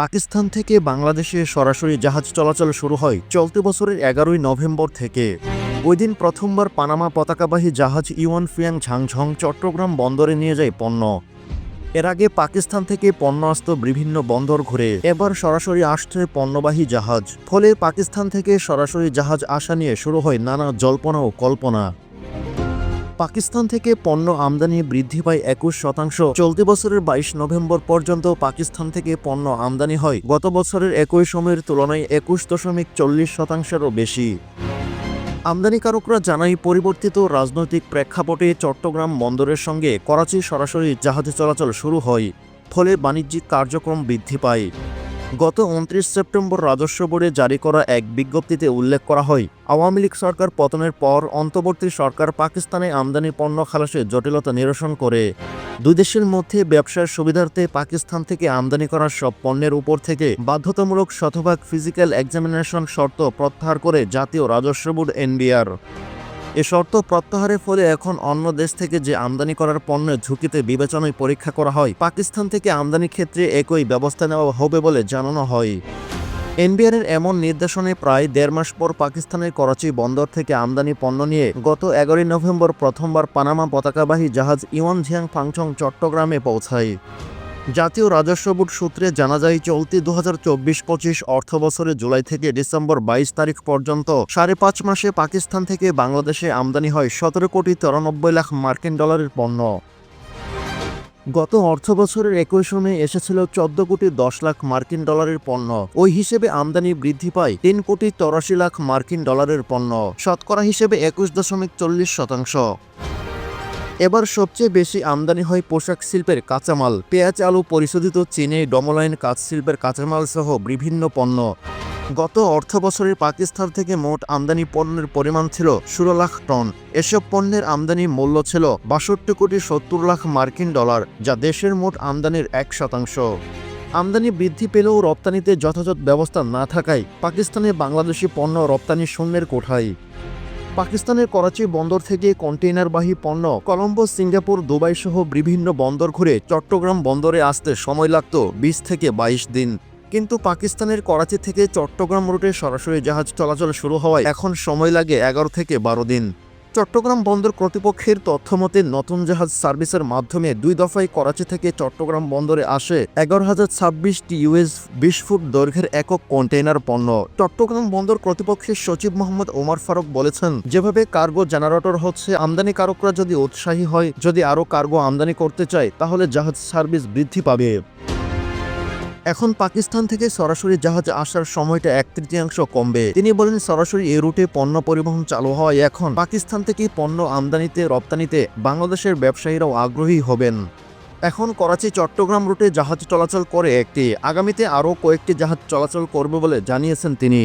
পাকিস্তান থেকে বাংলাদেশে সরাসরি জাহাজ চলাচল শুরু হয় চলতি বছরের 11ই নভেম্বর থেকে। ওই দিন প্রথমবার পানামা পতাকাবাহী জাহাজ ইউয়ান ফিয়াং ঝাংঝং চট্টগ্রাম বন্দরে নিয়ে যায় পণ্য। এর আগে পাকিস্তান থেকে পণ্য আসত বিভিন্ন বন্দর ঘুরে, এবার সরাসরি আসছে পণ্যবাহী জাহাজ। ফলে পাকিস্তান থেকে সরাসরি জাহাজ আসা নিয়ে শুরু হয় নানা জল্পনা ও কল্পনা। পাকিস্তান থেকে পণ্য আমদানি বৃদ্ধি পায় 21%। চলতি বছরের 22 নভেম্বর পর্যন্ত পাকিস্তান থেকে পণ্য আমদানি হয় গত বছরের একই সময়ের তুলনায় 21.40%-এরও বেশি। আমদানিকারকরা জানায়, পরিবর্তিত রাজনৈতিক প্রেক্ষাপটে চট্টগ্রাম বন্দরের সঙ্গে করাচি সরাসরি জাহাজ চলাচল শুরু হয়, ফলে বাণিজ্যিক কার্যক্রম বৃদ্ধি পায়। গত 29 সেপ্টেম্বর রাজস্ব বোর্ডে জারি করা এক বিজ্ঞপ্তিতে উল্লেখ করা হয়, আওয়ামী লীগ সরকার পতনের পর অন্তর্বর্তী সরকার পাকিস্তানে আমদানি পণ্য খালাসে জটিলতা নিরসন করে। দুই দেশের মধ্যে ব্যবসার সুবিধার্থে পাকিস্তান থেকে আমদানি করা সব পণ্যের উপর থেকে বাধ্যতামূলক শতভাগ ফিজিক্যাল এক্সামিনেশন শর্ত প্রত্যাহার করে জাতীয় রাজস্ব বোর্ড এনবিআর। এ শর্ত প্রত্যাহারের ফলে এখন অন্য দেশ থেকে যে আমদানি করার পণ্যের ঝুঁকিতে বিবেচনায় পরীক্ষা করা হয়, পাকিস্তান থেকে আমদানির ক্ষেত্রে একই ব্যবস্থা নেওয়া হবে বলে জানানো হয়। এনবিআরের এমন নির্দেশনে প্রায় 1.5 মাস পর পাকিস্তানের করাচি বন্দর থেকে আমদানি পণ্য নিয়ে গত 11ই নভেম্বর প্রথমবার পানামা পতাকাবাহী জাহাজ ইউয়ান ঝিয়াং ফাংচং চট্টগ্রামে পৌঁছায়। জাতীয় রাজস্ব বোর্ড সূত্রে জানা যায়, চলতি 2024-25 অর্থবছরে জুলাই থেকে ডিসেম্বর 22 তারিখ পর্যন্ত 5.5 মাসে পাকিস্তান থেকে বাংলাদেশে আমদানি হয় 17.93 কোটি মার্কিন ডলারের পণ্য। গত অর্থবছরের একই সময়ে এসেছিল 14.10 কোটি মার্কিন ডলারের পণ্য। ওই হিসেবে আমদানি বৃদ্ধি পায় 3.83 কোটি মার্কিন ডলারের পণ্য, শতকরা হিসেবে 21.40%। এবার সবচেয়ে বেশি আমদানি হয় পোশাক শিল্পের কাঁচামাল, পেঁয়াজ, আলু, পরিশোধিত চিনি, ডমোলাইন, কাঁচ শিল্পের কাঁচামাল সহ বিভিন্ন পণ্য। গত অর্থবছরে পাকিস্তান থেকে মোট আমদানি পণ্যের পরিমাণ ছিল 16 লাখ টন। এসব পণ্যের আমদানি মূল্য ছিল 62.70 কোটি মার্কিন ডলার, যা দেশের মোট আমদানির 1%। আমদানি বৃদ্ধি পেলেও রপ্তানিতে যথাযথ ব্যবস্থা না থাকায় পাকিস্তানে বাংলাদেশি পণ্য রপ্তানি শূন্যের কোঠায়। পাকিস্তানের করাচি বন্দর থেকে কন্টেইনারবাহী পণ্য কলম্বো, সিঙ্গাপুর, দুবাই সহ বিভিন্ন বন্দর ঘুরে চট্টগ্রাম বন্দরে আসতে সময় লাগত 20 থেকে 22 দিন। কিন্তু পাকিস্তানের করাচি থেকে চট্টগ্রাম রুটে সরাসরি জাহাজ চলাচল শুরু হওয়ায় এখন সময় লাগে 11 থেকে 12 দিন। চট্টগ্রাম বন্দর কর্তৃপক্ষের তথ্যমতে নতুন জাহাজ সার্ভিসের মাধ্যমে 2 দফায় করাচি থেকে চট্টগ্রাম বন্দরে আসে 11,026টি ইউএস 20 ফুট দৈর্ঘ্যের একক কন্টেইনার পণ্য। চট্টগ্রাম বন্দর কর্তৃপক্ষের সচিব মোহাম্মদ ওমর ফারুক বলেছেন, যেভাবে কার্গো জেনারেটর হচ্ছে, আমদানিকারকরা যদি উৎসাহী হয়, যদি আরও কার্গো আমদানি করতে চায়, তাহলে জাহাজ সার্ভিস বৃদ্ধি পাবে। এখন পাকিস্তান থেকে সরাসরি জাহাজ আসার সময়টা 1/3 কমবে। তিনি বলেন, সরাসরি এই রুটে পণ্য পরিবহন চালু হওয়ায় এখন পাকিস্তান থেকে পণ্য আমদানিতে রপ্তানিতে বাংলাদেশের ব্যবসায়ীরাও আগ্রহী হবেন। এখন করাচি চট্টগ্রাম রুটে জাহাজ চলাচল করে একটি, আগামীতে আরও কয়েকটি জাহাজ চলাচল করবে বলে জানিয়েছেন তিনি।